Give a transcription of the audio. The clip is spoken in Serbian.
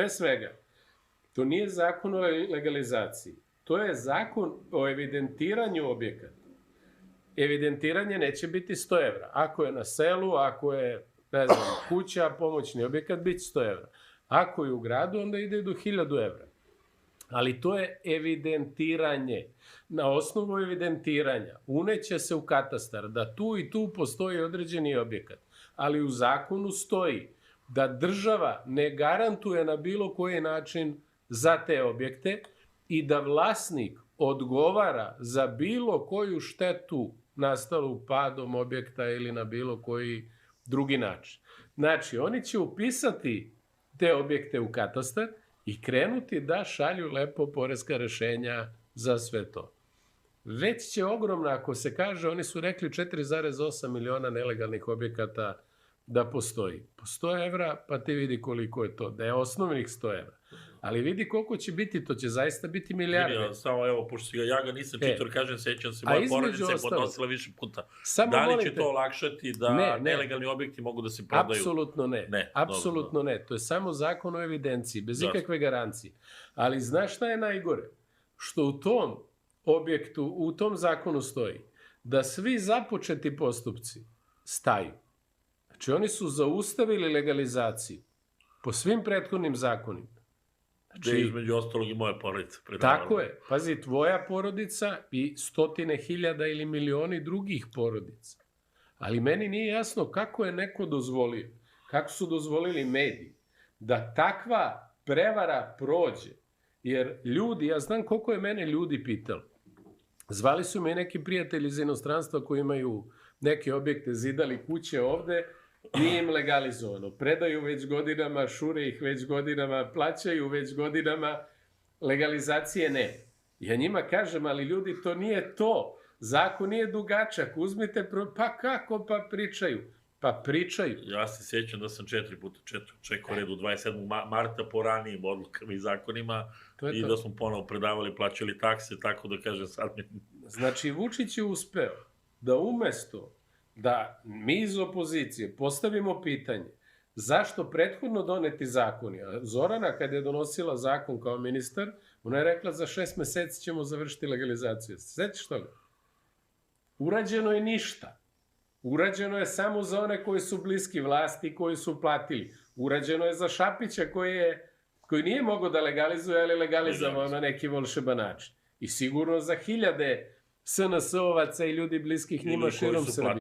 Pre svega, to nije zakon o legalizaciji, to je zakon o evidentiranju objekata. Evidentiranje neće biti 100 evra. Ako je na selu, ako je, ne znam, kuća, pomoćni objekat, biti 100 evra. Ako je u gradu, onda ide do 1000 evra. Ali to je evidentiranje. Na osnovu evidentiranja uneće se u katastar da tu i tu postoji određeni objekat. Ali u zakonu stoji da država ne garantuje na bilo koji način za te objekte i da vlasnik odgovara za bilo koju štetu nastalu padom objekta ili na bilo koji drugi način. Znači, oni će upisati te objekte u katastar i krenuti da šalju lepo poreska rešenja za sve to. Već će ogromna, ako se kaže, oni su rekli 4,8 miliona nelegalnih objekata da postoji. Po 100 evra, pa ti vidi koliko je to. Da je osnovnih 100 evra. Ali vidi koliko će biti, to će zaista biti milijarde. Samo evo, pošto ja ga nisam čitao, kažem, sećam se, moja porodica je podnosila više puta. Da li će to olakšati da nelegalni objekti mogu da se prodaju? Apsolutno ne. Apsolutno ne. To je samo zakon o evidenciji, bez ikakve garancije. Ali znaš šta je najgore? Što u tom objektu, u tom zakonu stoji da svi započeti postupci staju. Znači, oni su zaustavili legalizaciju po svim prethodnim zakonima. Znači, između ostalog i moja porodica. Tako je. Pazi, tvoja porodica i 100.000 ili milioni drugih porodica. Ali meni nije jasno kako je neko dozvolio, kako su dozvolili mediji, da takva prevara prođe. Jer ljudi, ja znam koliko je mene ljudi pitalo. Zvali su me neki prijatelji iz inostranstva koji imaju neke objekte, zidali kuće ovde, nije im legalizovano. Predaju već godinama, šure ih već godinama, plaćaju već godinama, legalizacije ne. Ja njima kažem, ali ljudi, to nije to. Zakon nije dugačak, uzmite, pa kako, pa pričaju. Pa pričaju. Ja se sjećam da sam 4 puta čekao redu 27. marta po ranijim odlukama i zakonima i da smo ponovo predavali, plaćali takse, tako da kažem sad mi... Znači, Vučić je uspeo da umesto da mi iz opozicije postavimo pitanje zašto prethodno doneti zakoni, a Zorana kad je donosila zakon kao ministar, ona je rekla za 6 meseci ćemo završiti legalizaciju. Sećaš toga? Urađeno je ništa. Urađeno je samo za one koji su bliski vlasti, koji su platili. Urađeno je za Šapića koji nije mogao da legalizuje, ali legalizovao na neki volšeban način. I sigurno za 1000 SNS-ovaca i ljudi bliskih njima širom Srbije.